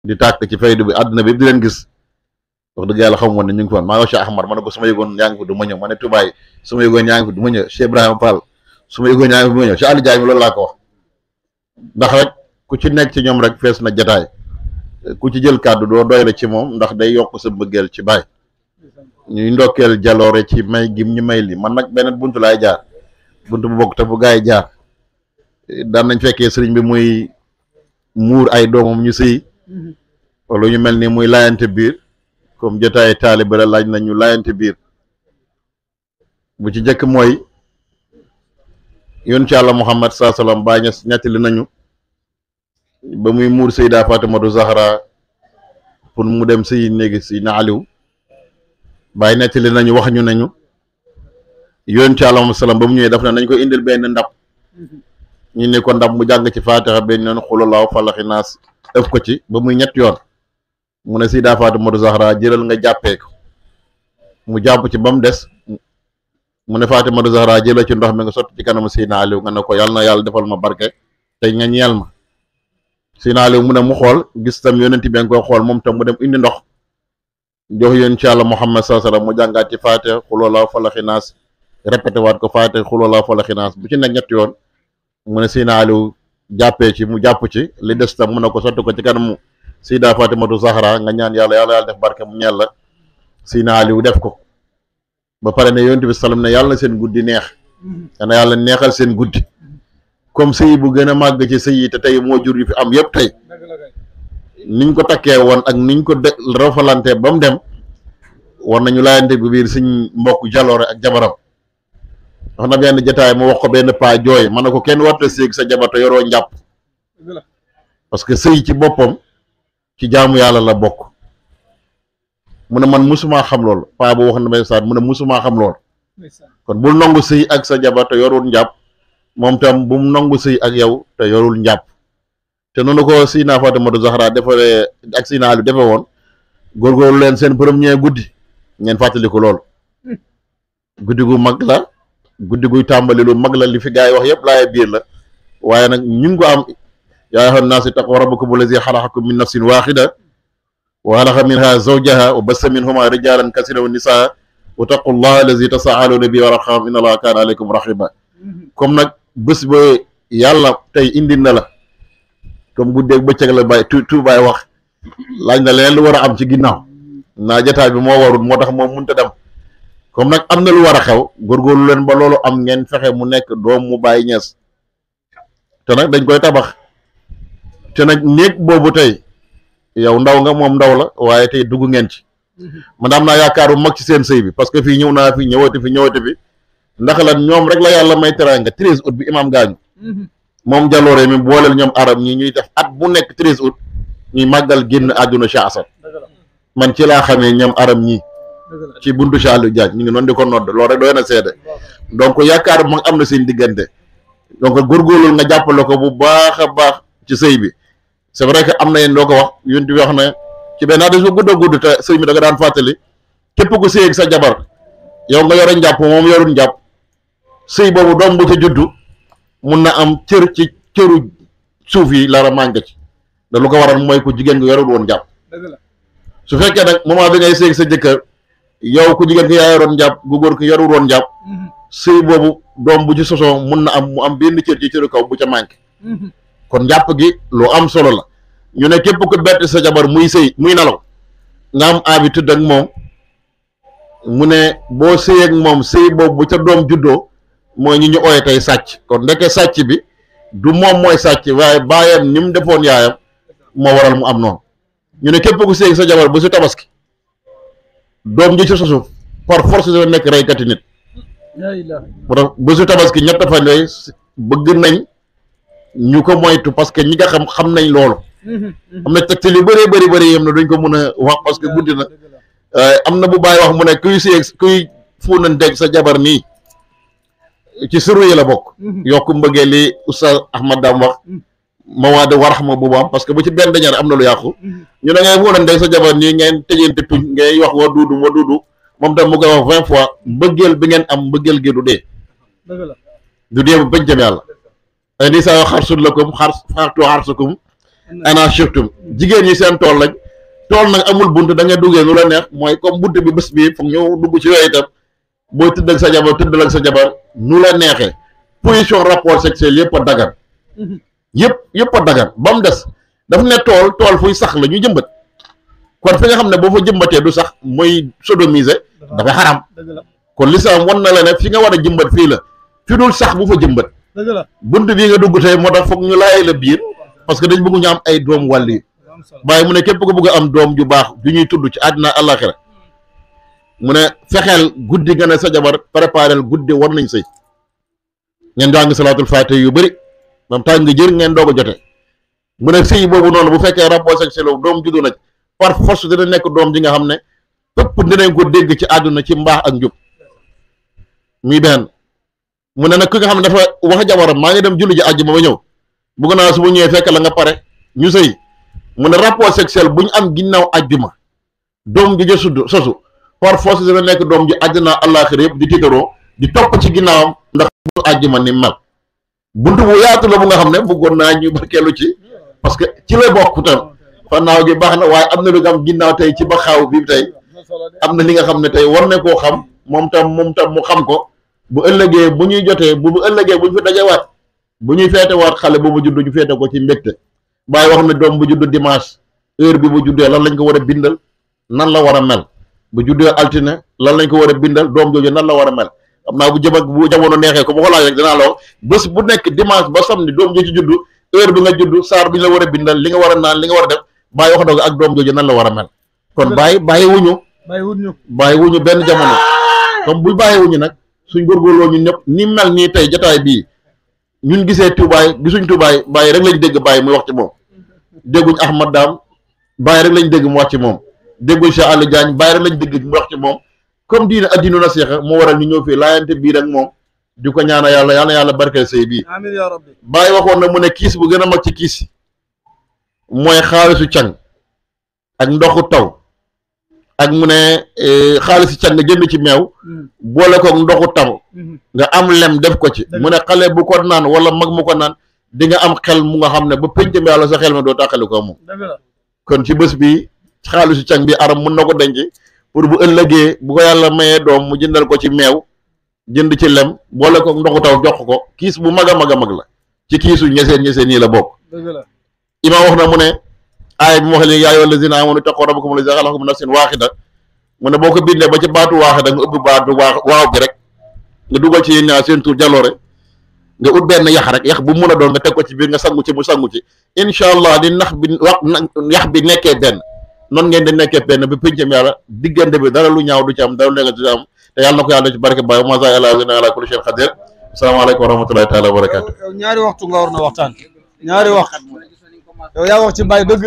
di tàkk ci faydu bi àdduna bi di leen gis wax dëgg yàlla xam woon ne ñu ngi fa maa ngi Cheikh Ahmad ma ne ko su ma yëgoon yaa ngi fi du ma ñëw ma ne Toubaay su ma yëgoon yaa ngi fi du ma ñëw Cheikh Ibrahima Fall su ma yëgoon yaa ngi fi du ma ñëw Cheikh Ali Diagne loolu laa ko wax ndax rek ku ci nekk ci ñoom rek fees na jataay ku ci jël kàddu doo doy la ci moom ndax day yokk sa mbëggeel ci baay ñuy ndokkeel jaloore ci may gim ñu may li man nag beneen buntu laay jaar buntu bu bokk te bu gaa yi jaar daan nañ fekkee sëriñ bi muy muur ay doomam ñu sëy wala ñu mel ni muy laayante biir comme jotaay taalibe la laaj nañu laayante biir bu ci njëkk mooy yoon ci Yàlla Muhammad saa salaam baa ña ñettali nañu ba muy muur Sayda Fatimatu Zahra pour mu dem sëy néegi si na Aliou bàyyi nettali nañu wax ñu nañu yoon ci Yàlla salaam ba mu ñëwee daf na nañ ko indil benn ndab ñu ne ko ndab mu jàng ci Faatiha benn yoon xulallaahu falaxi naas ëf ko ci ba muy ñett yoon mu ne Sayda Fatimatu Zahra jëlal nga jàppee ko mu jàpp ci ba mu des mu ne Fatimatu Zahra jëlal ci ndox mi nga sotti ci kanamu Seydina Aliou nga ne ko yàlla na yàlla defal ma barke tey nga ñeel ma Seydina Aliou mu ne mu xool gis tam yonent bi nga koy xool moom tam mu dem indi ndox jox yéen ci Yàlla Muhammad sallallahu alayhi wasallam mu jàngaat ci Faatiha xul wallaahu falaxi naas répété waat ko Faatiha xul wallaahu falaxi naas bu ci nekk ñetti yoon mu ne Seydina Aliou jàppee ci mu jàpp ci li des tam mu ne ko sotti ko ci kanamu Sayda Fatimatu Zahra nga ñaan yàlla def barke mu ñeel la Seydina Aliou def ko ba pare ne yonent bi sallam ne yàlla na seen guddi neex dana yàlla neexal seen guddi comme sëy bu gën a màgg ci sëy yi te tey moo jur yi fi am yëpp tey niñ ko takkee woon ak niñ ko rafalante ba mu dem war nañu laayante bu biir suñ mbokk jaloore ak jabaram wax na benn jataay mu wax ko benn paa jooy man ne ko kenn warta séeg sa jabar te yoroo njàpp parce que sëy ci boppam ci jaamu yàlla la bokk mu ne man musumaa xam lool paa bu wax na may saat mu ne musumaa xam lool kon bul nangu sëy ak sa jabar te yorul njàpp moom tam bu mu nangu sëy ak yow te yorul njàpp te noonu ko Sayda Fatimatu Zahra defaree ak Seydina Aliou defe woon góorgóorlu leen seen premier guddi ngeen fàttali ko lool guddi gu mag la guddi guy tàmbali lu mag la li fi gaa yi wax yëpp laaye biir la waaye nag ñu ngi ko am yaa ayyuhan naas ittaqu rabbakum allazi xalaqakum min nafsin waaxida wa xalaqa minha zawjaha wa bassa minhuma rijalan kasiran wa nisaa wa taqullaha allazi tasaaluuna bihi wal arham inna allaha kaana aleykum raqiba comme nag bés ba yàlla tey indi na la comme guddeeg bëccëg la bàyyi tuubaay wax laaj na leen lu war a am ci ginnaaw naa jataay bi moo warul moo tax moom mënut a dem comme nag am na lu war a xew góorgóorlu leen ba loolu am ngeen fexe mu nekk doom mu bàyyi ñees te nag dañ koy tabax te nag néeg boobu tey yow ndaw nga moom ndaw la waaye tey dugg ngeen ci man am naa yaakaar bu mag ci seen sëy bi parce que fii ñëw naa fi ñëwati fi ndax lan ñoom rek la yàlla may teraanga 13 août bi imam gaañu moom jaloore mi booleel ñoom arab ñi ñuy def at bu nekk 13 août ñuy màggal génn àdduna Cheikh Assane man ci laa xamee ñoom arab ñi ci buntu Cheikh Aliou Diagne ñu ngi noonu di ko nodd loolu rek doy na seede donc yaakaar bu mag am na seen diggante donc góorgóorlu nga jàppale ko bu baax a baax ci sëy bi c'est vrai que am na yéen doo ko wax yonent bi wax na ci benn hadis bu gudd a gudd te sëy mi da nga daan fàttali képp ku sëy ak sa jabar yow nga yore njàpp moom yorul njàpp sëy boobu doom bu ca juddu mun na am cër ci cëru suuf yi lara manqué ci da lu ko waral mooy ku jigéen nga yorul woon njàpp su fekkee nag moment bi ngay sëy ak sa jëkkër yow ku jigéen ki yaa yoroon njàpp gu góor ki yorul woon njàpp sëy boobu doom bu ci sosoo mun na am mu am benn cër ci cëru kaw bu ca manqué kon njàpp gi lu am solo la ñu ne képp ku bett sa jabar muy sëy muy nelaw nga am habitude ak moom mu ne boo sëy ak moom sëy boobu bu ca doom juddoo mooy ñi ñu ooye tey sàcc kon ndeke sàcc bi du moom mooy sàcc waaye baayam ni mu defoon yaayam moo waral mu am noonu ñu ne képp ku sëy sa jabar bu su tabaski doom ji ci sosu par force dafa nekk reykati nit bu su tabaski ñett fan yooyu bëgg nañ ñu ko moytu parce que ñi nga xam nañ loolu am na tegtal yu bëree bëri yam na duñ ko mën a wax parce que guddi na am na bu bàyyi wax mu ne kuy sëy kuy fuunanteeg sa jabar nii ci suru yi la bokk yokk mbëggee li Oustaz Ahmad Dam wax mawaade warxma boobu am parce que bu ci benn dañaar am na lu yàqu ñu ne ngay fuunanteeg sa jabar nii ngeen tëjante tuñ ngay wax wa duudu moom tam mu koy wax 20 fois mbëggeel bi ngeen am mbëggeel gi du dee bu bañ jëm yàlla nisaa xarsul lakum xartu xarsukum ana shiftum jigéen ñi seen tool lañ tool nag amul bunt da ngay duggee nu la neex mooy comme bunt bi bés bi foog ñu dugg ci yooyu itam booy tëdd ak sa jabar tëddal ak sa jabar nu la neexee position rapport sexuel yëpp a dagan yëpp a dagan ba mu des daf ne tool fuy sax la ñu jëmbat kon fi nga xam ne boo fa jëmbatee du sax mooy sodomiser dafay xaram kon lislaam wan na la ne fi nga war a jëmbat fii la fi dul sax bu fa jëmbat bunt bii nga dugg tey moo tax foog ñu laay la biir parce que dañ bëgg ñu am ay doom wàll yi waaye mu ne képp ko bëgg a am doom ju baax ju ñuy tudd ci àddina àllaaxira mu ne fexeel guddi nga ne sa jabar préparel guddi war nañ sëy ngeen jàng salaatul faatiha yu bëri mam tàng nga jër ngeen doog a jote mu ne sëy boobu noonu bu fekkee rapport sexuel doom juddu na par force dina nekk doom ji nga xam ne fépp dinañ ko dégg ci àdduna ci mbaax ak njub muy benn mu ne nag ki nga xam ne dafa wax jabaram maa ngi dem julli ji àjjuma ba ñëw bëgg naa su ma ñëwee fekk la nga pare ñu sëy mu ne rapport sexuel bu ñu am ginnaaw àjjuma doom ji ja sosu par force dina nekk doom ji àddina àllaaxira yëpp di tiitaroo di topp ci ginnaawam ndax bu àjjuma ni mel buntu bu yaatu la bu nga xam ne bëggoon naa ñu barkeelu ci parce que ci la bokk tam fannaaw gi baax na waaye am na lu nga am ginnaaw tey ci ba xaaw bi tey am na li nga xam ne tey war na koo xam moom tam mu xam ko bu ëllëgee bu ñuy jotee bu ëllëgee bu ñu fi dajewaat bu ñuy feetewaat xale boobu juddu ñu feete ko ci mbégte bàyyi wax ne doom bu juddu dimanche heure bi bu juddee lan lañ ko war a bindal nan la war a mel bu juddee altine lan lañ ko war a bindal doom jooju nan la war a mel xam naa bu jamono neexee ko ba ko laaj rek dinaa la wax bés bu nekk dimanche ba samedi doom ji ci juddu heure bi nga juddu saar bi ñu la war a bindal li nga war a naan li nga war a def bàyyi wax doog ak doom jooju nan la war a mel kon bàyyi wuñu benn jamono comme bu bàyyi wuñu nag suñ góorgóorloo ñun ñëpp ni mel nii tey jotaay bii ñun gisee tubaay gisuñ tubaay bàyyi rek lañ dégg bàyyi muy wax ci moom dégguñ Ahmad Daam bàyyi rek lañ dégg mu wax ci moom dégguñ Cheikh Aliou Diagne bàyyi rek lañ dégg mu wax ci moom comme diine addinu na seexa moo waral ñu ñëw fii laayante bii rek moom di ko ñaana yàlla barkeel sëy bii amiin yaa rabbi bàyyi waxoon na mu ne kiis bu gën a mag ci kiis mooy xaalisu càng ak ndoxu taw ak mu ne xaalisu càng nga jënd ci meew boole ko ndoxu taw nga am lem def ko ci mu ne xale bu ko naan wala mag mu ko naan di nga am xel mu nga xam ne ba pénc mi yàlla sa xel ma doo tàqali ko moom kon ci bés bi xaalisu càng bi aram mun na ko denc pour bu ëllëgee bu ko yàlla mayee doom mu jëndal ko ci meew jënd ci lem boole ko ndoxu taw jox ko kiis bu mag a mag la ci kiisu ñeseen yi la bokk imaam wax na mu ne aaya bi mu wax léegi yaa ayyuhal lazina aamanu ittaqu rabbakum allazi xalaqakum min nafsin waaxida mu ne boo ko bindee ba ci baatu waaxida nga ubbi baatu waaw bi rek nga dugal ci yéen ñaar seen tur jaloore nga ut benn yax rek yax bu mun a doon nga teg ko ci biir nga sangu ci mu sangu ci incha allah di yax bi nekkee benn noonu ngeen di nekkee benn ba péncam yàlla diggante bi dara lu ñaaw du ci am dara lu nekk du ci am te yàlla na ko yàlla ci barke Baye ma sa ala kulli shay'in qadir asalaamaaleykum wa rahmatullahi taala wa barakatu yow ñaari waxtu nga war na waxtaan ñaari wax yow yaa wax ci Baye dëgg